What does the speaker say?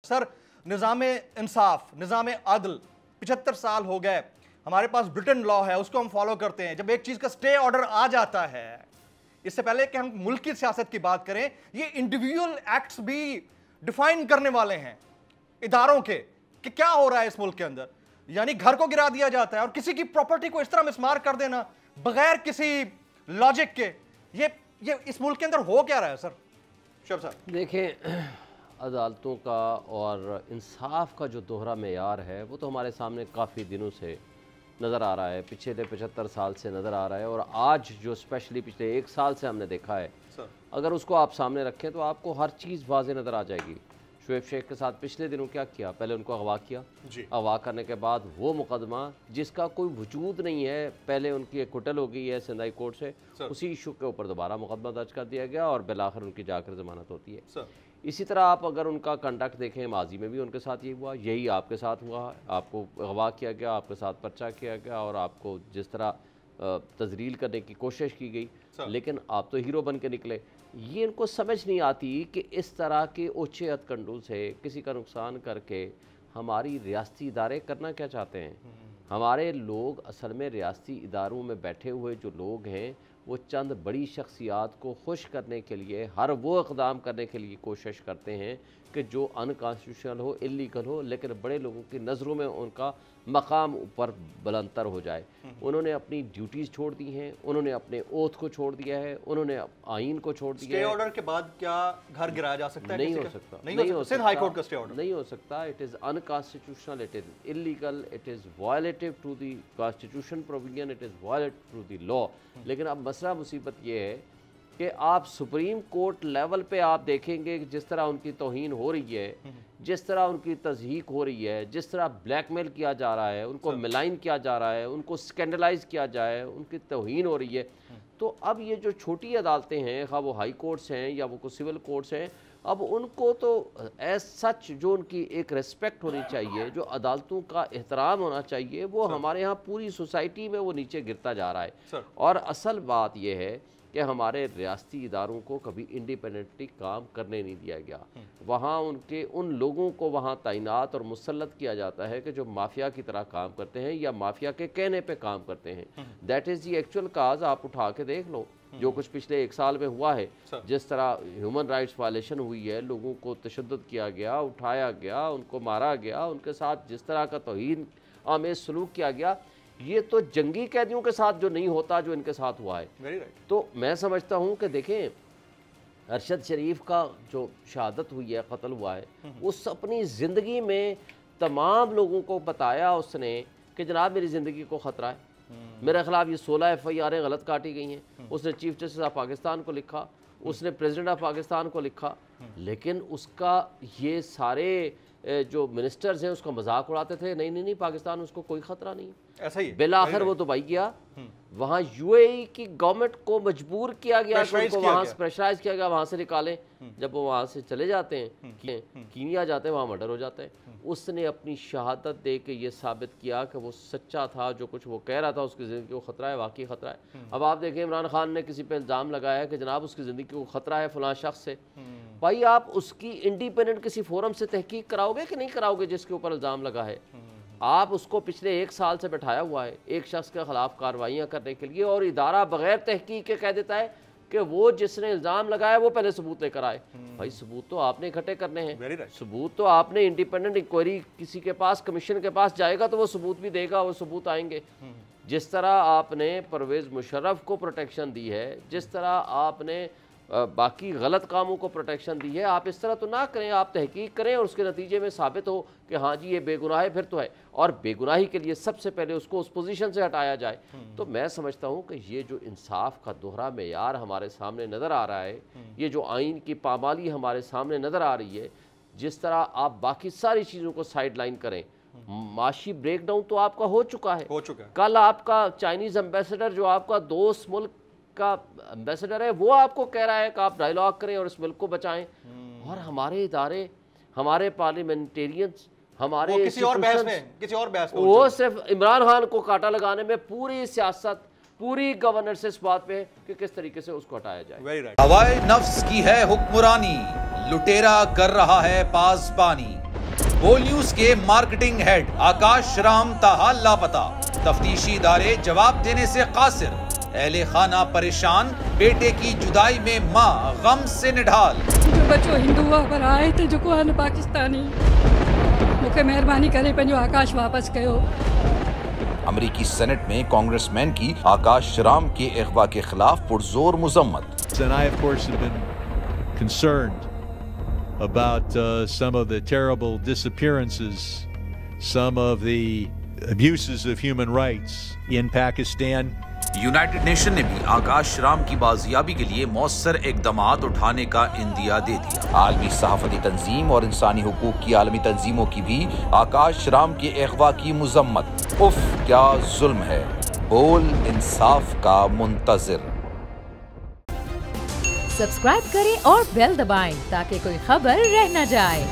Sir, निज़ाम इंसाफ, निज़ाम अदल 75 साल हो गए, हमारे पास ब्रिटेन लॉ है, उसको हम फॉलो करते हैं। जब एक चीज का स्टे ऑर्डर आ जाता है, इससे पहले कि हम मुल्क की सियासत की बात करें, ये इंडिविजुअल एक्ट्स भी डिफाइन करने वाले हैं इदारों के कि क्या हो रहा है इस मुल्क के अंदर। यानी घर को गिरा दिया जाता है और किसी की प्रॉपर्टी को इस तरह मिसमार कर देना बगैर किसी लॉजिक के, ये इस मुल्क के अंदर हो क्या रहा है सर? शोएब साहब देखें, अदालतों का और इंसाफ का जो दोहरा मेयार है वो तो हमारे सामने काफ़ी दिनों से नज़र आ रहा है, पिछले 75 साल से नज़र आ रहा है। और आज जो स्पेशली पिछले 1 साल से हमने देखा है, अगर उसको आप सामने रखें तो आपको हर चीज़ वाज़ेह नज़र आ जाएगी। शोएब शेख के साथ पिछले दिनों क्या किया, पहले उनको अगवा किया, अगवा करने के बाद वो मुकदमा जिसका कोई वजूद नहीं है, पहले उनकी एक्विटल हो गई है सिंध हाई कोर्ट से, उसी इशू के ऊपर दोबारा मुकदमा दर्ज कर दिया गया और बिलाखिर उनकी जाकर ज़मानत होती है। इसी तरह आप अगर उनका कंडक्ट देखें, माजी में भी उनके साथ ये हुआ, यही आपके साथ हुआ है। आपको अगवा किया गया, आपके साथ पर्चा किया गया और आपको जिस तरह तजरील करने की कोशिश की गई, लेकिन आप तो हीरो बन के निकले। ये इनको समझ नहीं आती कि इस तरह के ओछे हथकंडों से किसी का नुकसान करके हमारी रियासती इदारे करना क्या चाहते हैं। हमारे लोग असल में रियासती इदारों में बैठे हुए जो लोग हैं वो चंद बड़ी शख्सियात को खुश करने के लिए हर वो इक़दाम करने के लिए कोशिश करते हैं कि जो अनकॉन्स्टिट्यूशनल हो, इलीगल हो, लेकिन बड़े लोगों की नज़रों में उनका मकाम ऊपर बुलंदतर हो जाए। उन्होंने अपनी ड्यूटीज़ छोड़ दी हैं, उन्होंने अपने ओथ को छोड़ दिया है, उन्होंने आइन को छोड़ दिया है। स्टे ऑर्डर के बाद क्या घर गिराया जा सकता है? नहीं हो सकता, नहीं हो सकता। हाई कोर्ट का स्टे ऑर्डर नहीं हो सकता। It is unconstitutional, it is illegal, it is violative to the constitution provision, it is violative to the law. लेकिन अब मसला मुसीबत ये है कि आप सुप्रीम कोर्ट लेवल पे आप देखेंगे कि जिस तरह उनकी तौहीन हो रही है, जिस तरह उनकी तज़हीक हो रही है, जिस तरह ब्लैकमेल किया जा रहा है, उनको मिलाइन किया जा रहा है, उनको स्कैंडलाइज किया जाए, उनकी तौहीन हो रही है। तो अब ये जो छोटी अदालतें हैं, ख़ास वो हाई कोर्ट्स हैं या वो सिविल कोर्ट्स हैं, अब उनको तो एज सच जो उनकी एक रिस्पेक्ट होनी चाहिए, जो अदालतों का एहतराम होना चाहिए, वो हमारे यहाँ पूरी सोसाइटी में वो नीचे गिरता जा रहा है। और असल बात यह है कि हमारे रियासती इदारों को कभी इंडिपेंडेंटली काम करने नहीं दिया गया। वहाँ उन लोगों को वहाँ तैनात और मुसल्लत किया जाता है कि जो माफिया की तरह काम करते हैं या माफिया के कहने पे काम करते हैं। दैट इज़ दी एक्चुअल काज। आप उठा के देख लो जो कुछ पिछले 1 साल में हुआ है, जिस तरह ह्यूमन राइट्स वायलेशन हुई है, लोगों को तशद्दुद किया गया, उठाया गया, उनको मारा गया, उनके साथ जिस तरह का तौहीन आमेज़ सलूक किया गया, ये तो जंगी कैदियों के साथ जो नहीं होता जो इनके साथ हुआ है। तो मैं समझता हूँ कि देखें, अरशद शरीफ का जो शहादत हुई है, कत्ल हुआ है, उस अपनी ज़िंदगी में तमाम लोगों को बताया उसने कि जनाब मेरी ज़िंदगी को ख़तरा है, मेरे ख़िलाफ़ ये 16 FIR गलत काटी गई हैं। उसने चीफ जस्टिस ऑफ पाकिस्तान को लिखा, उसने प्रेसिडेंट ऑफ पाकिस्तान को लिखा, लेकिन उसका ये सारे जो मिनिस्टर्स हैं उसका मजाक उड़ाते थे। नहीं, पाकिस्तान उसको कोई ख़तरा नहीं, ऐसा ही। बिलाखिर वो दुबई गया, वहाँ UAE की गवर्नमेंट को मजबूर किया गया कि उनको वहाँ से प्रेशराइज किया गया, वहाँ से निकालें। जब वो वहाँ से चले जाते हैं, कीनिया जाते हैं, वहाँ मर्डर हो जाते हैं। उसने अपनी शहादत दे के ये साबित किया कि वो सच्चा था, जो कुछ वो कह रहा था उसकी ज़िंदगी को ख़तरा है, वाकई ख़तरा है। अब आप देखें, इमरान खान ने किसी पे इल्ज़ाम लगाया कि जनाब उसकी ज़िंदगी को ख़तरा है फ़लाँ शख्स से। भाई आप उसकी इंडिपेंडेंट किसी फोरम से तहकीक कराओगे कि नहीं कराओगे जिसके ऊपर इल्ज़ाम लगा है? आप उसको पिछले 1 साल से बैठाया हुआ है एक शख्स के खिलाफ कार्रवाइयाँ करने के लिए, और इदारा बगैर तहकीक के कह देता है कि वो जिसने इल्ज़ाम लगाया वो पहले सबूत लेकर आए। भाई सबूत तो आपने इकट्ठे करने हैं, सबूत तो आपने इंडिपेंडेंट इंक्वायरी किसी के पास, कमीशन के पास जाएगा तो वो सबूत भी देगा, वो सबूत आएंगे। जिस तरह आपने परवेज़ मुशर्रफ को प्रोटेक्शन दी है, जिस तरह आपने बाकी गलत कामों को प्रोटेक्शन दी है, आप इस तरह तो ना करें। आप तहकीक करें और उसके नतीजे में साबित हो कि हाँ जी ये बेगुनाह है, फिर तो है। और बेगुनाही के लिए सबसे पहले उसको उस पोजीशन से हटाया जाए। तो मैं समझता हूँ कि ये जो इंसाफ का दोहरा मेयार हमारे सामने नज़र आ रहा है, ये जो आइन की पामाली हमारे सामने नज़र आ रही है, जिस तरह आप बाकी सारी चीज़ों को साइड लाइन करें, माशी ब्रेक डाउन तो आपका हो चुका है। कल आपका चाइनीज़ एम्बेसडर जो आपका दोस्त मुल्क का एम्बेसडर है, वो आपको कह रहा है कि आप डायलॉग करें और इस मुल्क को बचाएं। और हमारे इदारे, हमारे पार्लियामेंटेरियंस, हमारे किसी और बहस में वो सिर्फ इमरान खान को कांटा लगाने में, पूरी सियासत, पूरी गवर्नेंस इस बात पे कि किस तरीके से उसको हटाया जाए। हवाए नफ्स की है हुक्मरानी, लुटेरा कर रहा है पासबानी। बोल न्यूज के मार्केटिंग हेड आकाश राम ताहा लापता, तफ्तीशी इदारे जवाब देने से कासिर, अहले खाना परेशान, बेटे की जुदाई में मां गम से निढाल। जो बच्चो हिंदू पर आए थे जो को पाकिस्तानी, मुझे मेहरबानी करे पंहिंजो आकाश वापस कयो। अमेरिकी सेनेट में कांग्रेसमैन की आकाश राम के अगवा के खिलाफ पुरजोर मुजम्मत। And I, of course, have been concerned about some of the terrible disappearances, some of the abuses of human rights in Pakistan. United nation ने भी आकाश राम की बाजियाबी के लिए मौसर इकदामात उठाने का इंदिया दे दिया। आलमी सहाफती तंजीम और इंसानी हुकूक की आलमी तंजीमों की भी आकाश राम के अगवा की मुजम्मत। उफ क्या जुल्म है, बोल इंसाफ का मुंतजिर। सब्सक्राइब करें और बेल दबाएं ताकि कोई खबर रह न जाए।